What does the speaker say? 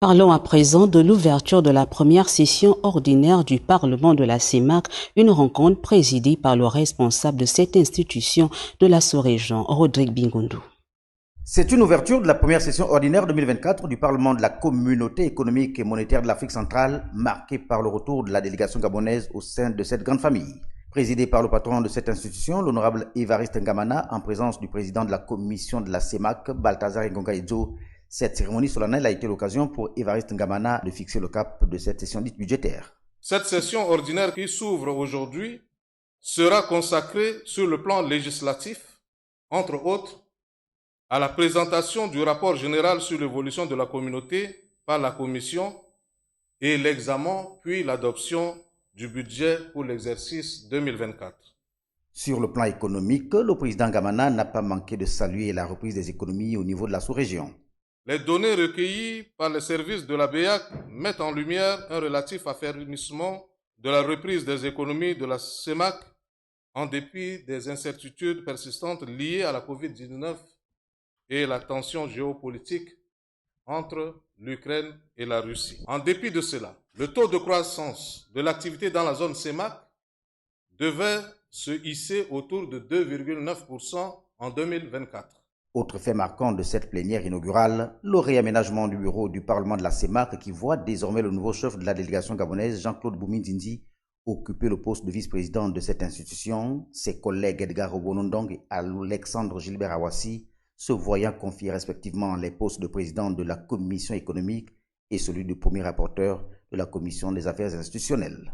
Parlons à présent de l'ouverture de la première session ordinaire du Parlement de la CEMAC, une rencontre présidée par le responsable de cette institution de la sous-région, Rodrigue Bingoundou. C'est une ouverture de la première session ordinaire 2024 du Parlement de la Communauté économique et monétaire de l'Afrique centrale, marquée par le retour de la délégation gabonaise au sein de cette grande famille. Présidée par le patron de cette institution, l'honorable Évariste Ngamana, en présence du président de la commission de la CEMAC, Balthazar Ngonga Edjo, cette cérémonie solennelle a été l'occasion pour Évariste Ngamana de fixer le cap de cette session dite budgétaire. Cette session ordinaire qui s'ouvre aujourd'hui sera consacrée sur le plan législatif, entre autres, à la présentation du rapport général sur l'évolution de la communauté par la Commission et l'examen puis l'adoption du budget pour l'exercice 2024. Sur le plan économique, le président Ngamana n'a pas manqué de saluer la reprise des économies au niveau de la sous-région. Les données recueillies par les services de la BEAC mettent en lumière un relatif affermissement de la reprise des économies de la CEMAC en dépit des incertitudes persistantes liées à la COVID-19 et la tension géopolitique entre l'Ukraine et la Russie. En dépit de cela, le taux de croissance de l'activité dans la zone CEMAC devait se hisser autour de 2,9% en 2024. Autre fait marquant de cette plénière inaugurale, le réaménagement du bureau du Parlement de la CEMAC qui voit désormais le nouveau chef de la délégation gabonaise, Jean-Claude Boumindindi, occuper le poste de vice-président de cette institution, ses collègues Edgar Obonondong et Alexandre Gilbert Awassi se voyant confier respectivement les postes de président de la commission économique et celui de premier rapporteur de la commission des affaires institutionnelles.